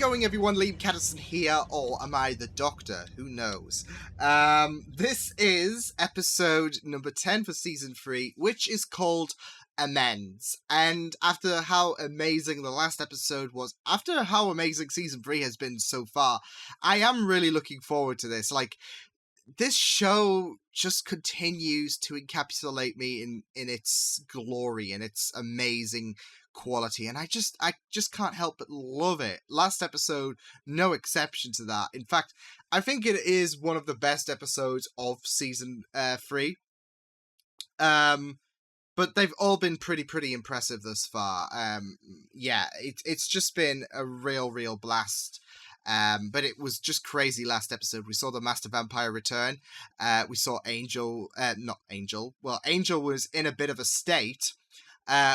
going, everyone? Liam Catterson here, or am I the Doctor? Who knows? This is episode number 10 for season 3, which is called Amends. And after how amazing the last episode was, after how amazing season 3 has been so far, I am really looking forward to this. Like, this show just continues to encapsulate me in its glory and its amazing quality, and I just can't help but love it. Last episode, no exception to that. In fact, I think it is one of the best episodes of season 3. But they've all been pretty impressive thus far. Yeah, it's just been a real blast. But it was just crazy last episode. We saw the Master Vampire return. We saw Angel, not Angel. Well, Angel was in a bit of a state.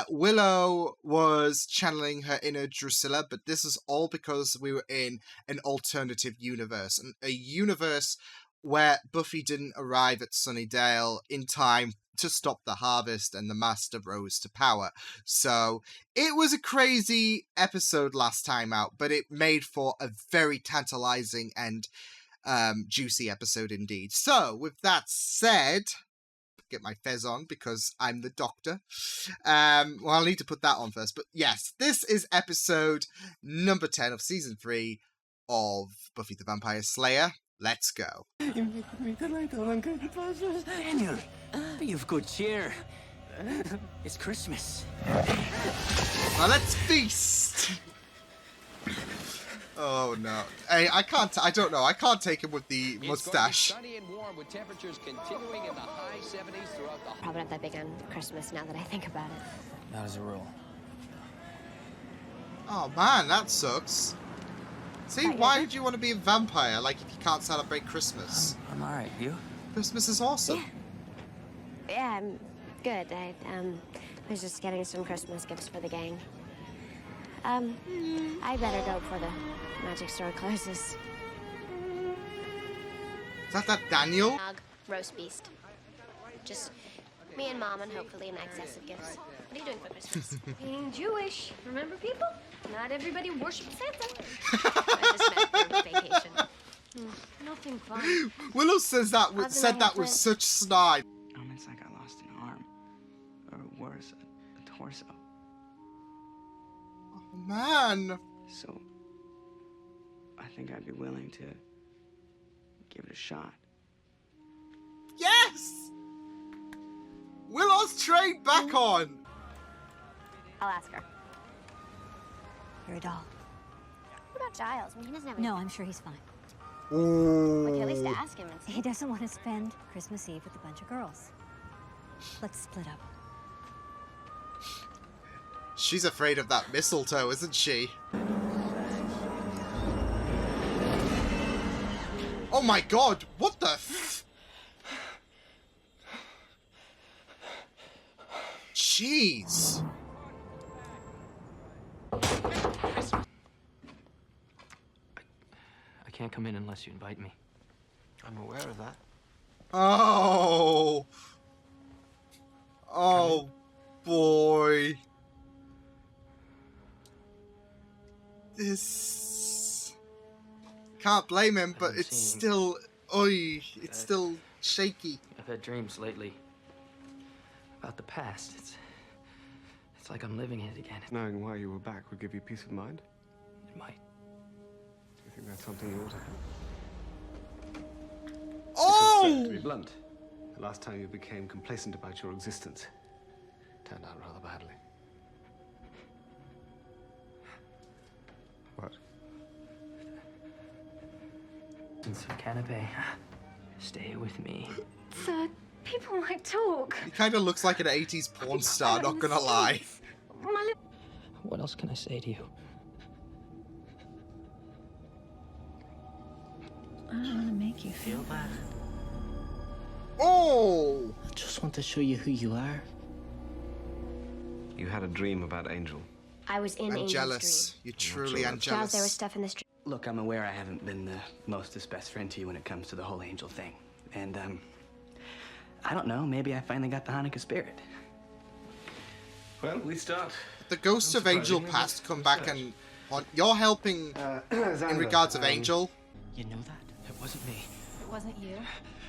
Willow was channeling her inner Drusilla, but this is all because we were in an alternative universe. A universe where Buffy didn't arrive at Sunnydale in time to stop the harvest and the Master rose to power. So it was a crazy episode last time out, but it made for a very tantalizing and juicy episode indeed. So with that said, get my fez on because I'm the Doctor. Well, I'll need to put that on first. But yes, this is episode number 10 of season 3 of Buffy the Vampire Slayer. Let's go. Daniel, you've good cheer. It's Christmas. Now let's feast. Oh no. Hey, I don't know. I can't take him with the mustache. Sunny and warm with temperatures continuing in the high 70s throughout the Probably not that big on Christmas now that I think about it. Not as a rule. Oh man, that sucks. See, why would you want to be a vampire, like, if you can't celebrate Christmas? I'm alright, you? Christmas is awesome. Yeah, I'm good. I was just getting some Christmas gifts for the gang. I better go before the magic store closes. Is that Daniel? Dog, roast beast. Just me and Mom and hopefully an excess of gifts. What are you doing for Christmas? Being Jewish, remember, people? Not everybody worships Santa. I just meant for vacation. Nothing fun. Willow said that with such snide. It's like I lost an arm. Or worse, a torso. Oh man. So, I think I'd be willing to give it a shot. Yes! Willow's trained back on. I'll ask her. You're a doll. What about Giles? I mean, he doesn't have any... No, I'm sure he's fine. We can at least Ooh. ask him and see. He doesn't want to spend Christmas Eve with a bunch of girls. Let's split up. She's afraid of that mistletoe, isn't she? Oh my god, what the f... Jeez. I can't come in unless you invite me. I'm aware of that. Oh. Oh boy. This... Can't blame him, but it's still... Oi, it's still shaky. I've had dreams lately about the past. It's like I'm living it again. Knowing why you were back would give you peace of mind? It might. Do you think that's something you ought to have? Oh! To be blunt, the last time you became complacent about your existence turned out rather badly. What? So canapé, stay with me. Sir, people might talk. He kind of looks like an 80s porn star, not gonna lie. What else can I say to you? I don't want to make you feel bad. Oh! I just want to show you who you are. You had a dream about Angel. I was in I'm Angel's jealous. dream. You truly am Giles, there was jealous. stuff in this dream. Look, I'm aware I haven't been the mostest best friend to you when it comes to the whole Angel thing. And, I don't know, maybe I finally got the Hanukkah spirit. Well, we start. The ghosts of Angel Past come back and You're helping in Xander, regards of Angel. You know that? It wasn't me. It wasn't you?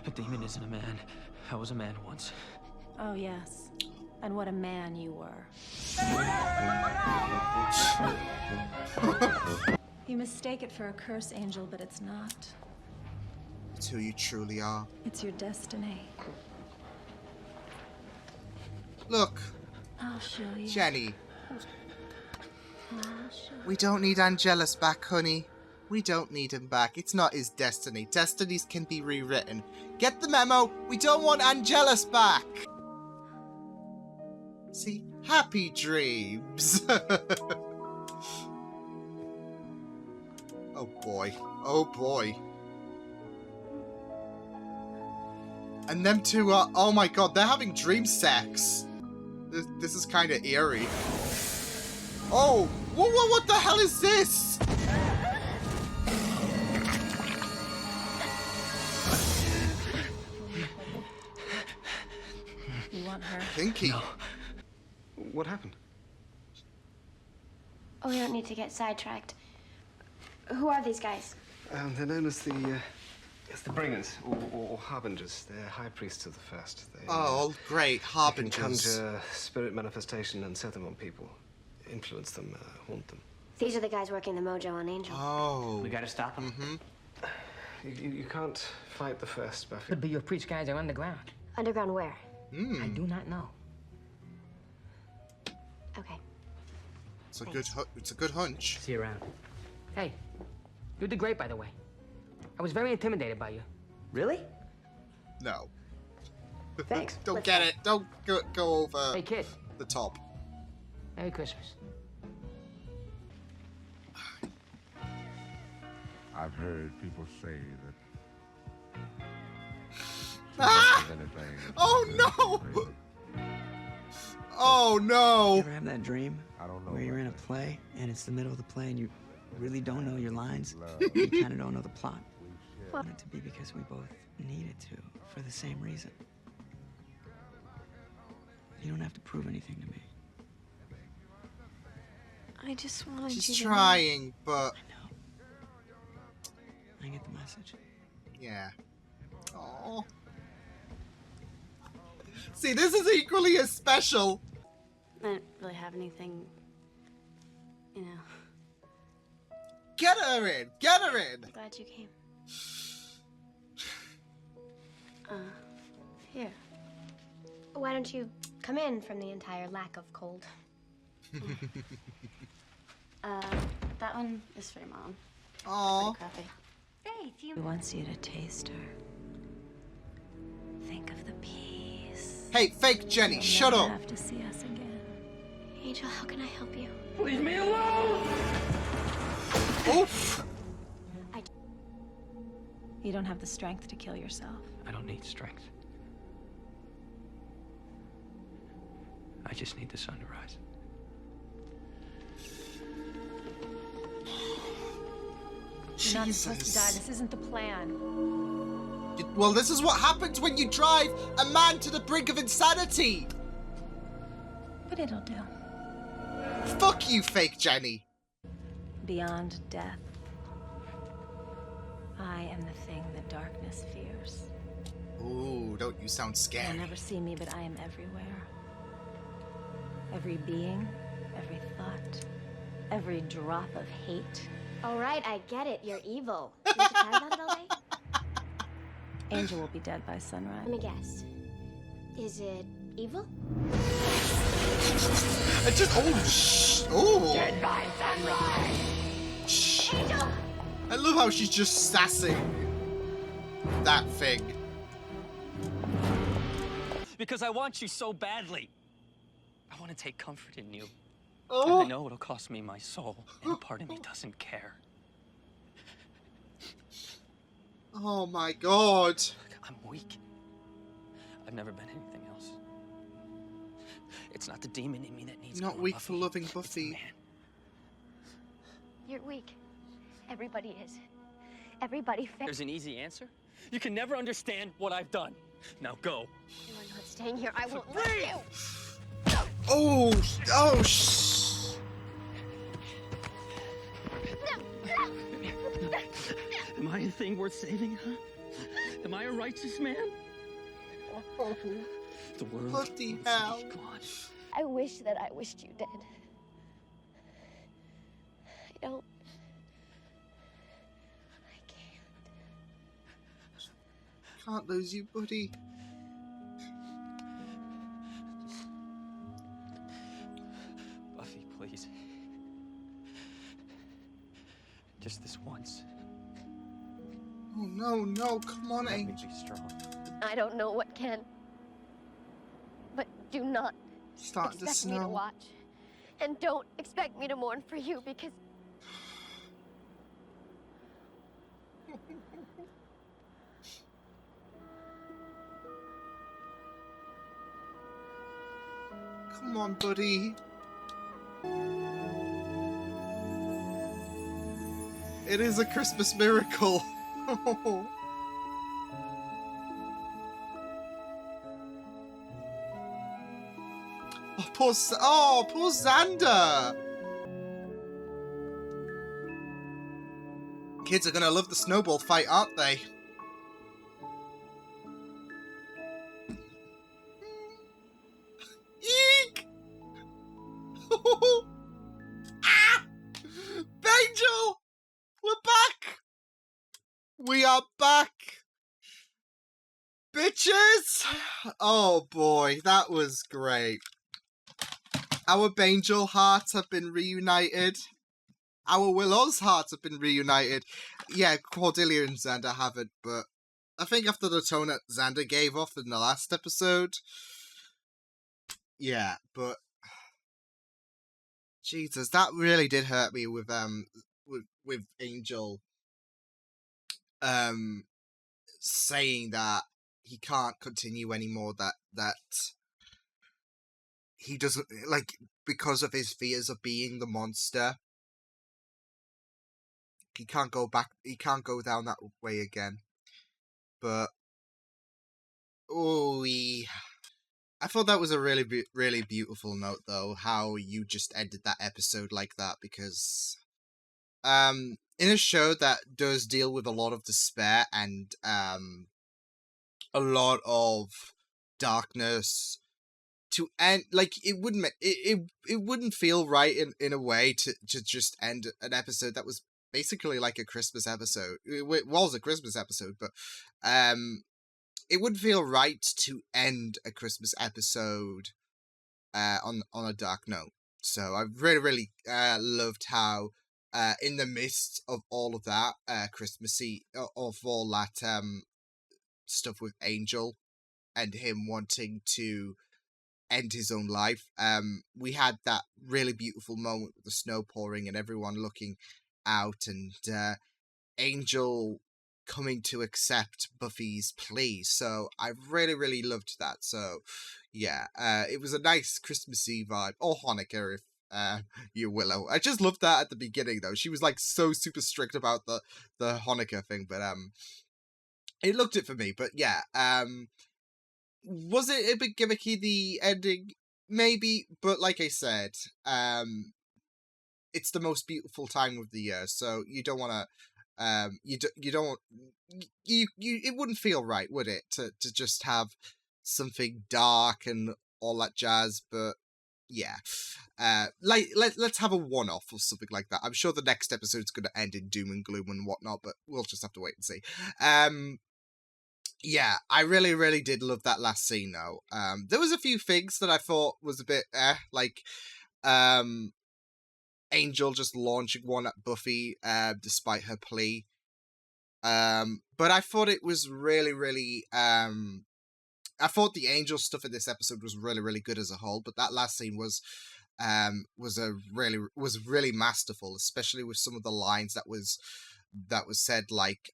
A demon isn't a man. I was a man once. Oh, yes. And what a man you were. You mistake it for a curse, Angel, but it's not. It's who you truly are. It's your destiny. Look, I'll show you. Jenny. I'll show you. We don't need Angelus back, honey. We don't need him back. It's not his destiny. Destinies can be rewritten. Get the memo? We don't want Angelus back. See? Happy dreams. Oh boy. Oh boy. And them two are... Oh my god, they're having dream sex. This is kind of eerie. Oh! What the hell is this? You want her? Pinky. No. What happened? Oh, we don't need to get sidetracked. Who are these guys? They're known as the Bringers, or Harbingers. They're high priests of the first. They, Oh, great. they can Harbingers. conjure spirit manifestation and set them on people. Influence them, haunt them. These are the guys working the mojo on Angel. Oh. We gotta stop him. Mm-hmm. You can't fight the first, Buffy. But your preach guys are underground. Underground where? I do not know. Okay. It's a good hunch. See you around. Hey, you did great, by the way. I was very intimidated by you. Really? No. Thanks. Don't get it. Don't go over Hey, kid. the top. Merry Christmas. I've heard people say that Ah! anything is Oh no! crazy. Oh no! Ever have that dream I don't know where you're about in a that. play and it's the middle of the play and you really don't know your lines? Love. You kind of don't know the plot. We share. Want it to be because we both needed to for the same reason. You don't have to prove anything to me. I just wanted She's you to trying, but I know. I get the message. yeah. Oh. See, this is equally as special. I don't really have anything, you know. Get her in. Get her in. Glad you came. Here. Why don't you come in from the entire lack of cold? That one is for your mom. Oh. Coffee. Faith, He wants you to taste her. Think of the peace. Hey, fake Jenny, shut You'll up. never have to see us again. Angel, how can I help you? Leave me alone! Oof. You don't have the strength to kill yourself. I don't need strength. I just need the sun to rise. You're not supposed to die. Jesus. This isn't the plan. Well, this is what happens when you drive a man to the brink of insanity. But it'll do. Fuck you, fake Jenny. Beyond death, I am the thing that darkness fears. Ooh, don't you sound You'll scary. never see me, but I am everywhere. Every being, every thought, every drop of hate. All right, I get it. You're evil. You have to cry about it all day? Angel will be dead by sunrise. Let me guess. Is it evil? I just Dead by sunrise! Shh. I love how she's just sassing that thing. Because I want you so badly. I want to take comfort in you. Oh. I know it'll cost me my soul, and a part of me doesn't care. Oh my god. I'm weak. I've never been anything else. It's not the demon in me that needs Not killing, weak Buffy. for loving It's the Buffy. man. You're weak. Everybody is. Everybody There's an easy answer. You can never understand what I've done. Now go. You are not staying here. I won't let you. Oh, Am I a thing worth saving, huh? Am I a righteous man? The world What the wants hell? me gone. I wish that I wished you dead. I don't. I Can't lose you, buddy. Buffy, please. Just this once. Oh, no, come on, Let me Angel. be strong. I don't know what can. But do not Starting to expect me to snow. watch. And don't expect me to mourn for you because Come on, buddy. It is a Christmas miracle. Poor Xander. Kids are gonna love the snowball fight, aren't they? Eek! Ah! Angel! We're back! We are back! Bitches! Oh boy, that was great. Our Bangel hearts have been reunited. Our Willow's hearts have been reunited. Yeah, Cordelia and Xander haven't, but I think after the tone that Xander gave off in the last episode, yeah, but Jesus, that really did hurt me with Angel saying that he can't continue anymore, that he doesn't, like, because of his fears of being the monster, he can't go down that way again. But I thought that was a really beautiful note, though, how you just ended that episode like that, because in a show that does deal with a lot of despair and a lot of darkness, to end, like, it wouldn't feel right in a way to just end an episode that was basically like a Christmas episode. It was a Christmas episode, but it wouldn't feel right to end a Christmas episode on a dark note. So I really loved how in the midst of all of that Christmassy, of all that stuff with Angel and him wanting to end his own life, we had that really beautiful moment with the snow pouring and everyone looking out, and Angel coming to accept Buffy's plea. So I really loved that. So yeah, it was a nice Christmassy vibe, or Hanukkah if you Willow. I just loved that at the beginning though. She was like so super strict about the Hanukkah thing, but it looked it for me. But yeah, was it a bit gimmicky, the ending? Maybe, but like I said, it's the most beautiful time of the year, so you don't want to it wouldn't feel right, would it, to just have something dark and all that jazz? But yeah, let's have a one-off or something like that. I'm sure the next episode's going to end in doom and gloom and whatnot, but we'll just have to wait and see. Yeah, I really did love that last scene though. There was a few things that I thought was a bit like Angel just launching one at Buffy despite her plea. But I thought it was really I thought the Angel stuff in this episode was really good as a whole, but that last scene was really masterful, especially with some of the lines that was said, like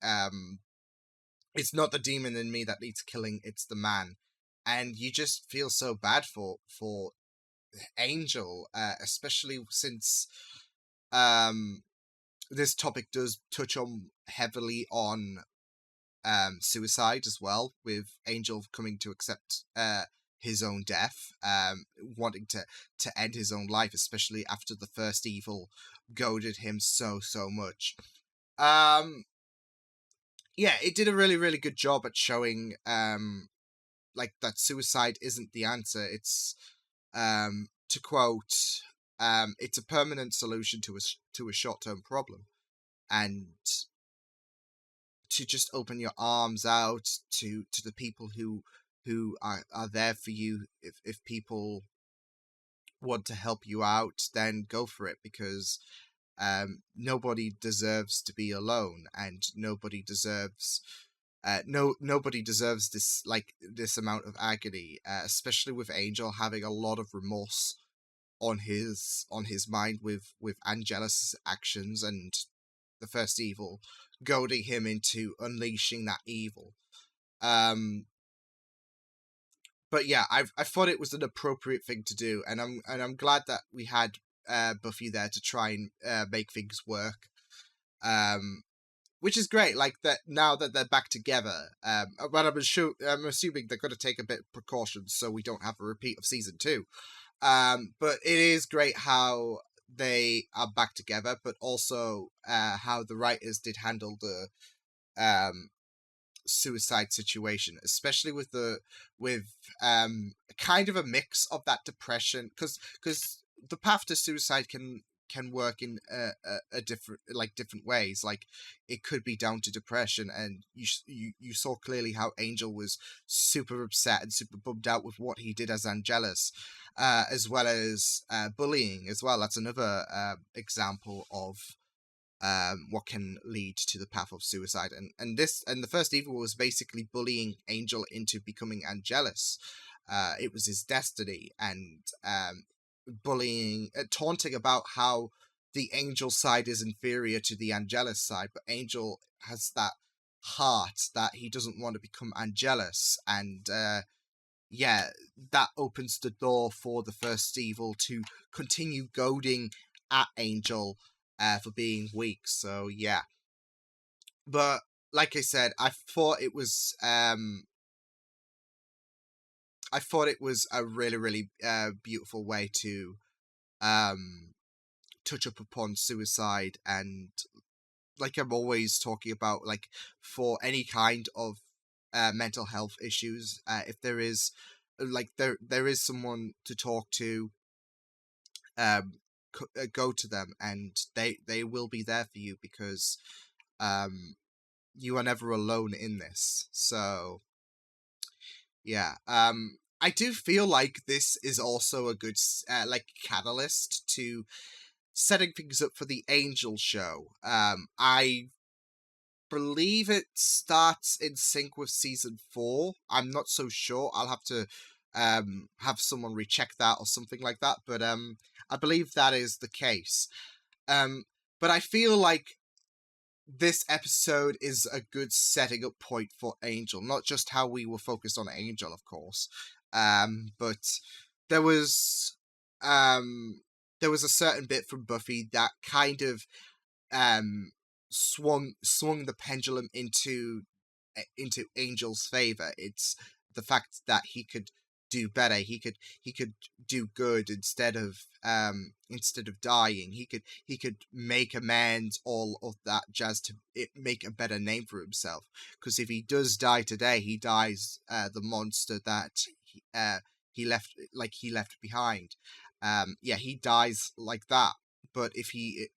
it's not the demon in me that needs killing, it's the man. And you just feel so bad for Angel, especially since this topic does touch on heavily on suicide as well, with Angel coming to accept his own death, wanting to end his own life, especially after the first evil goaded him so much. yeah, it did a really, really good job at showing like that suicide isn't the answer. It's to quote, it's a permanent solution to a short-term problem, and to just open your arms out to the people who are there for you. If people want to help you out, then go for it, because nobody deserves to be alone, and nobody deserves this amount of agony, especially with Angel having a lot of remorse on his mind with Angelus' actions and the first evil goading him into unleashing that evil. But yeah, I thought it was an appropriate thing to do, and I'm glad that we had Buffy there to try and make things work. Which is great. Like that now that they're back together. But I'm assuming they're going to take a bit of precautions so we don't have a repeat of season 2. But it is great how they are back together, but also how the writers did handle the suicide situation, especially with kind of a mix of that depression, because the path to suicide can work in a different ways. Like, it could be down to depression, and you saw clearly how Angel was super upset and super bummed out with what he did as Angelus, as well as bullying as well. That's another example of what can lead to the path of suicide. And the first evil was basically bullying Angel into becoming Angelus. It was his destiny, and bullying, taunting about how the Angel side is inferior to the Angelus side, but Angel has that heart that he doesn't want to become Angelus, and yeah, that opens the door for the first evil to continue goading at Angel for being weak. So yeah, but like I said, I thought it was a really, really beautiful way to touch up upon suicide. And like I'm always talking about, like, for any kind of mental health issues, if there is there is someone to talk to, go to them, and they will be there for you, because you are never alone in this. So yeah, I do feel like this is also a good catalyst to setting things up for the Angel show. I believe it starts in sync with season 4. I'm not so sure. I'll have to have someone recheck that or something like that, but I believe that is the case. But I feel like this episode is a good setting up point for Angel. Not just how we were focused on Angel, of course, but there was a certain bit from Buffy that kind of swung the pendulum into Angel's favor. It's the fact that he could do better. He could do good instead of dying. He could make amends, all of that jazz, to make a better name for himself. Because if he does die today, he dies the monster that he left behind. Yeah, he dies like that. But if he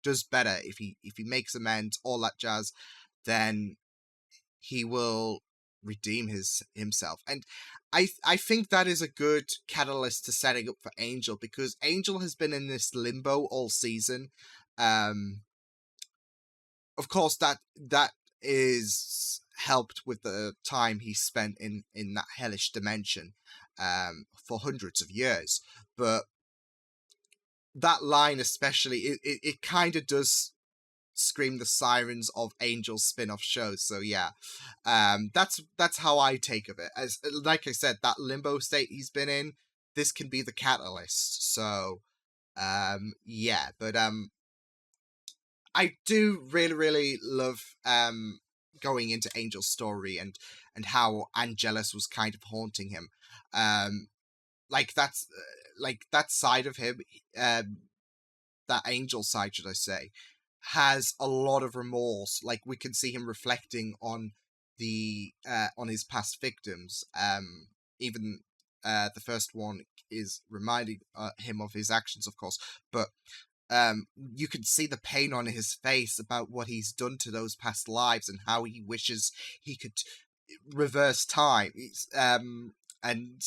does better, if he makes amends, all that jazz, then he will redeem himself. And I think that is a good catalyst to setting up for Angel, because Angel has been in this limbo all season. Of course, that is helped with the time he spent in that hellish dimension for hundreds of years. But that line especially, it kind of does scream the sirens of Angel's spin-off shows. So yeah, that's how I take of it. As like I said, that limbo state he's been in, this can be the catalyst. So yeah, but I do really, really love going into Angel's story and how Angelus was kind of haunting him. Like that's like that side of him, that Angel side, should I say, has a lot of remorse. Like, we can see him reflecting on on his past victims. Even the first one is reminding him of his actions, of course, but you can see the pain on his face about what he's done to those past lives and how he wishes he could reverse time. And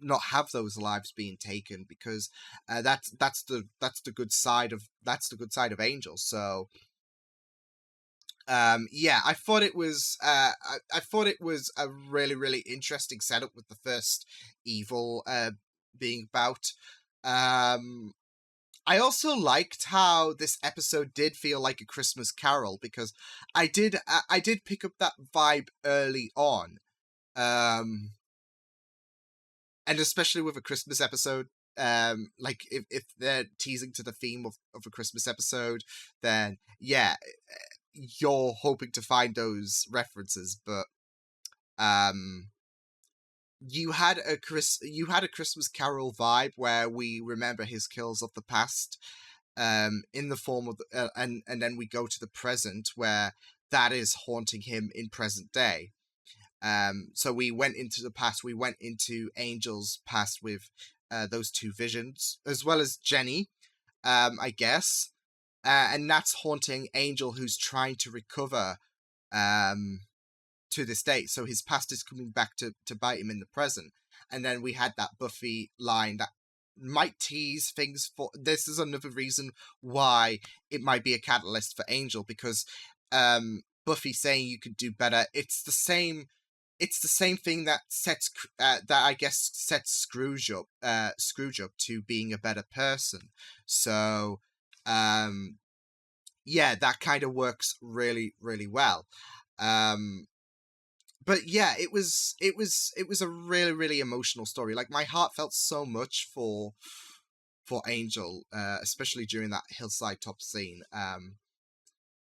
not have those lives being taken, because that's the good side of Angel. So yeah, I thought it was I thought it was a really, really interesting setup with the first evil being about. I also liked how this episode did feel like a Christmas Carol, because I did pick up that vibe early on. And especially with a Christmas episode, like if they're teasing to the theme of a Christmas episode, then yeah, you're hoping to find those references. But you had a Christmas Carol vibe where we remember his kills of the past, in the form of and then we go to the present where that is haunting him in present day. So we went into the past, we went into Angel's past with those two visions, as well as Jenny, I guess. And that's haunting Angel, who's trying to recover to this day. So his past is coming back to bite him in the present. And then we had that Buffy line that might tease things for... This is another reason why it might be a catalyst for Angel, because Buffy saying you could do better, it's the same thing that sets that I guess sets Scrooge up to being a better person. So yeah, that kind of works really, really well. But yeah, it was a really, really emotional story. Like, my heart felt so much for Angel, especially during that hillside top scene.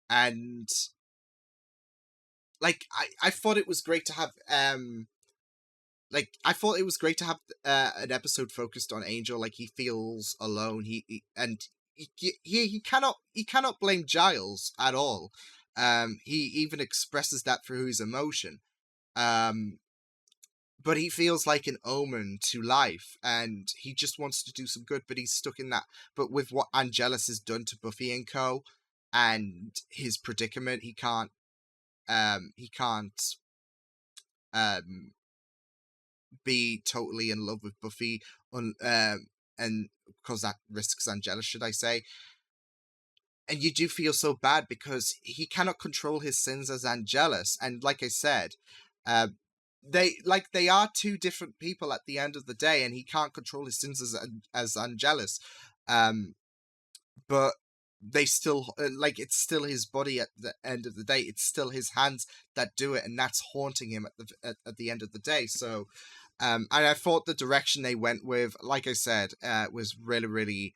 And like, I thought it was great to have an episode focused on Angel. Like, he feels alone. He cannot blame Giles at all. He even expresses that through his emotion. But he feels like an omen to life, and he just wants to do some good, but he's stuck in that. But with what Angelus has done to Buffy and co, and his predicament, he can't be totally in love with Buffy, and because that risks Angelus, should I say. And you do feel so bad because he cannot control his sins as Angelus. And like I said, they are two different people at the end of the day, and he can't control his sins as Angelus. But they still, like, it's still his body at the end of the day. It's still his hands that do it, and that's haunting him at the end of the day. So, and I thought the direction they went with, like I said, was really, really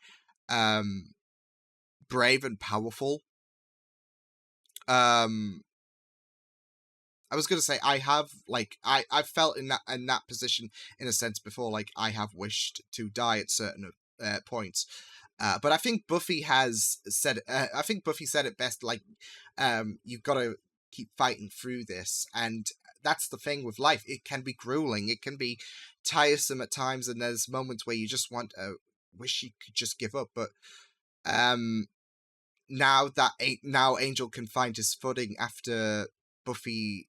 brave and powerful. I was gonna say, I have, like, I felt in that position in a sense before. Like, I have wished to die at certain points. But I think Buffy has said, I think Buffy said it best, like, you've got to keep fighting through this. And that's the thing with life. It can be grueling. It can be tiresome at times. And there's moments where you just want to wish you could just give up. But now Angel can find his footing after Buffy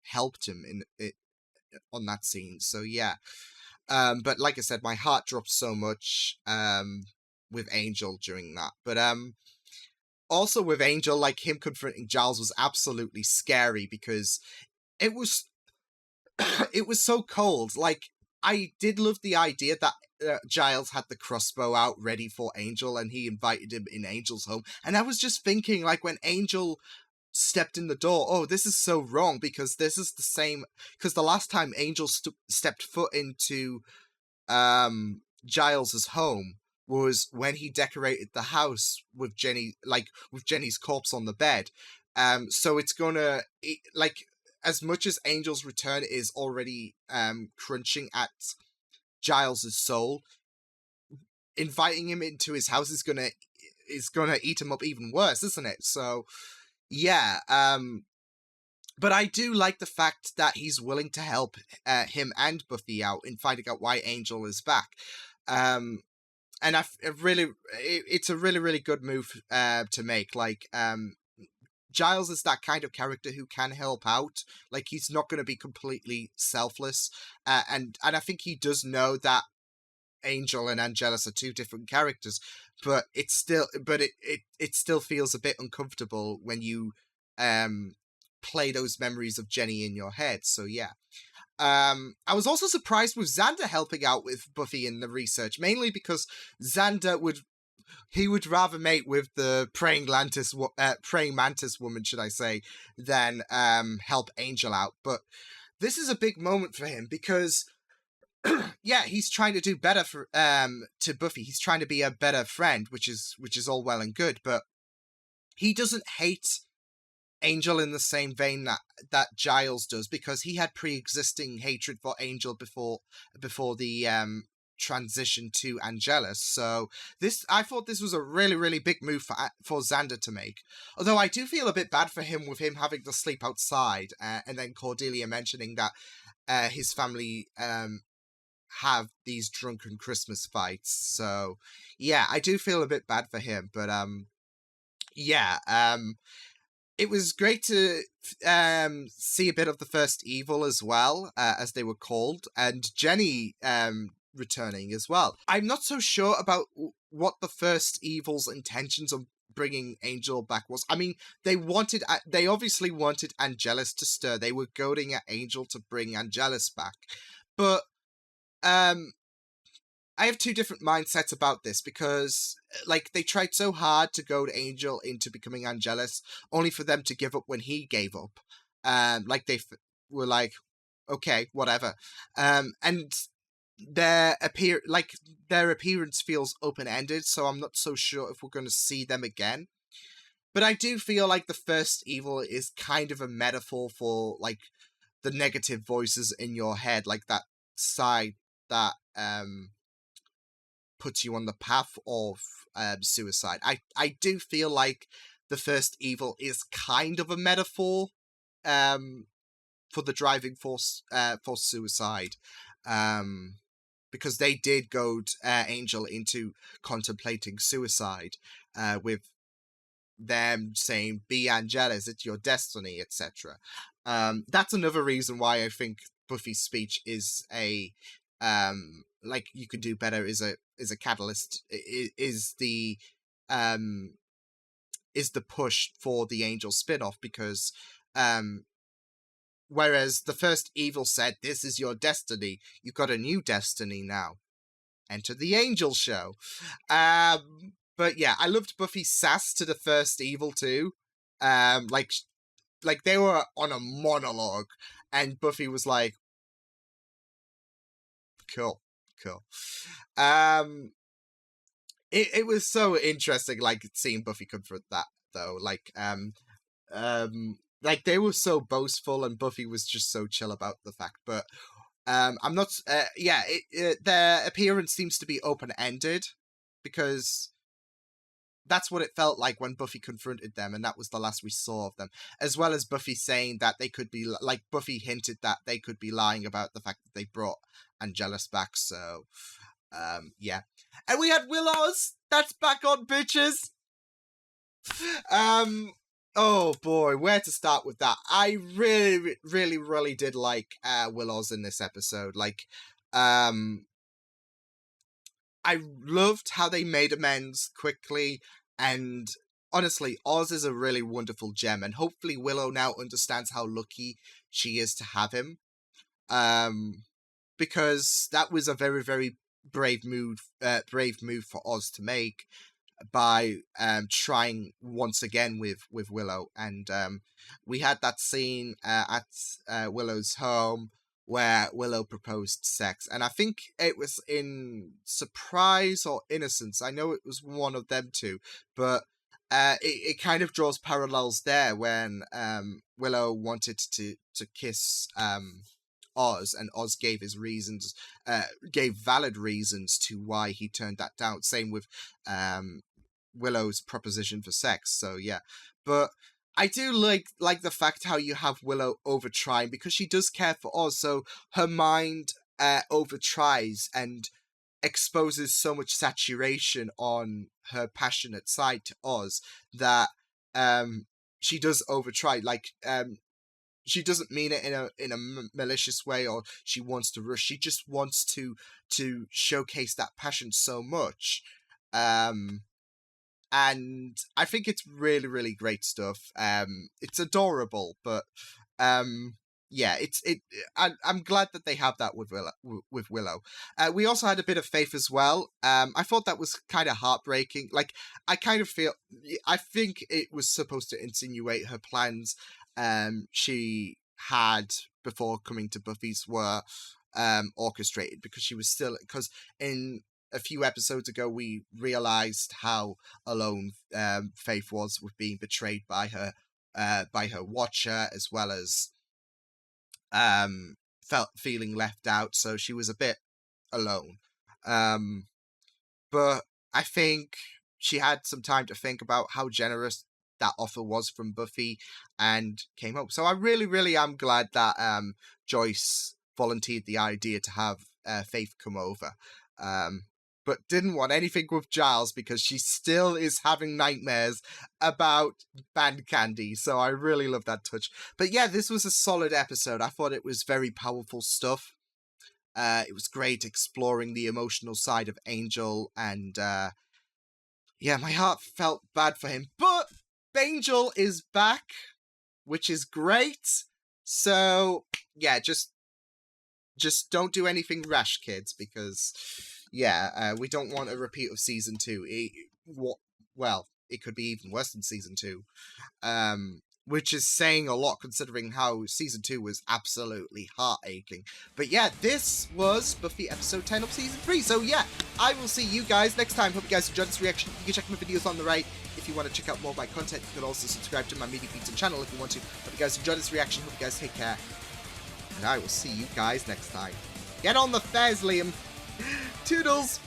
helped him on that scene. So yeah. But like I said, my heart dropped so much with Angel during that. But also with Angel, like, him confronting Giles was absolutely scary, because it was it was so cold. Like, I did love the idea that Giles had the crossbow out ready for Angel, and he invited him in Angel's home. And I was just thinking, like, when Angel stepped in the door, oh, this is so wrong, because this is the same, because the last time Angel stepped foot into Giles's home was when he decorated the house with Jenny, like, with Jenny's corpse on the bed. So it's gonna, like, as much as Angel's return is already crunching at Giles's soul, inviting him into his house is gonna is gonna eat him up even worse, isn't it? So, yeah. But I do like the fact that he's willing to help him and Buffy out in finding out why Angel is back. And it's a really, really good move to make. Like, Giles is that kind of character who can help out. Like, he's not going to be completely selfless. And I think he does know that Angel and Angelus are two different characters, but it still feels a bit uncomfortable when you play those memories of Jenny in your head. So yeah. I was also surprised with Xander helping out with Buffy in the research, mainly because Xander would rather mate with the praying mantis woman, should I say, than help Angel out. But this is a big moment for him because, yeah, he's trying to do better for to Buffy. He's trying to be a better friend, which is all well and good, but he doesn't hate Angel in the same vein that Giles does, because he had pre-existing hatred for Angel before the transition to Angelus. So I thought this was a really, really big move for Xander to make. Although I do feel a bit bad for him with him having to sleep outside, and then Cordelia mentioning that his family have these drunken Christmas fights. So yeah, I do feel a bit bad for him, but it was great to see a bit of the First Evil as well, as they were called, and Jenny returning as well. I'm not so sure about what the First Evil's intentions of bringing Angel back was. I mean, they obviously wanted Angelus to stir. They were goading at Angel to bring Angelus back. But I have two different mindsets about this, because like, they tried so hard to goad Angel into becoming Angelus, only for them to give up when he gave up. Like, they were like, okay, whatever. And their appearance feels open-ended, so I'm not so sure if we're going to see them again. But I do feel like the First Evil is kind of a metaphor for, like, the negative voices in your head, like that side that puts you on the path of suicide. I do feel like the First Evil is kind of a metaphor for the driving force for suicide, because they did goad Angel into contemplating suicide, with them saying, "Be Angelus, it's your destiny," etc. That's another reason why I think Buffy's speech is a like, you could do better is a catalyst, is the push for the Angel spin-off, because whereas the First Evil said, "This is your destiny, you've got a new destiny now. Enter the Angel show." But yeah, I loved Buffy's sass to the First Evil too. Like they were on a monologue, and Buffy was like, cool. It was so interesting, like, seeing Buffy confront that, though. Like they were so boastful, and Buffy was just so chill about the fact. But I'm not. Their appearance seems to be open-ended, because that's what it felt like when Buffy confronted them, and that was the last we saw of them. As well as Buffy saying that they could be, like, Buffy hinted that they could be lying about the fact that they brought Angelus back. So, yeah. And we had Willow's. That's back on, bitches. Oh boy, where to start with that? I really, really, really did like Willow's in this episode. Like, I loved how they made amends quickly, and honestly, Oz is a really wonderful gem, and hopefully Willow now understands how lucky she is to have him. Because that was a very, very brave move for Oz to make, by trying once again with Willow. And we had that scene at Willow's home where Willow proposed sex, and I think it was in Surprise or Innocence. I know it was one of them two, but it kind of draws parallels there, when Willow wanted to kiss Oz, and Oz gave his reasons, gave valid reasons to why he turned that down. Same with Willow's proposition for sex. So yeah, but I do like the fact how you have Willow over trying, because she does care for Oz. So her mind over tries and exposes so much saturation on her passionate side to Oz that she does over try. Like she doesn't mean it in a malicious way, or she wants to rush. She just wants to showcase that passion so much. And I think it's really, really great stuff. It's adorable, but yeah, I'm glad that they have that with Willow. We also had a bit of Faith as well. I thought that was kind of heartbreaking. Like, I think it was supposed to insinuate her plans she had before coming to Buffy's were orchestrated, because in a few episodes ago we realized how alone Faith was with being betrayed by her watcher, as well as feeling left out. So she was a bit alone. But I think she had some time to think about how generous that offer was from Buffy and came up. So I really, really am glad that Joyce volunteered the idea to have Faith come over. But didn't want anything with Giles, because she still is having nightmares about band candy. So I really love that touch. But yeah, this was a solid episode. I thought it was very powerful stuff. It was great exploring the emotional side of Angel, and yeah, my heart felt bad for him. But Angel is back, which is great. So yeah, just don't do anything rash, kids, because yeah, we don't want a repeat of season 2. It could be even worse than season 2, which is saying a lot considering how season 2 was absolutely heart-aching. But yeah, this was Buffy episode 10 of season 3. So yeah, I will see you guys next time. Hope you guys enjoyed this reaction. You can check my videos on the right if you want to check out more of my content. You can also subscribe to my media feeds and channel if you want to. Hope you guys enjoyed this reaction. Hope you guys take care. And I will see you guys next time. Get on the fairs, Liam. Toodles!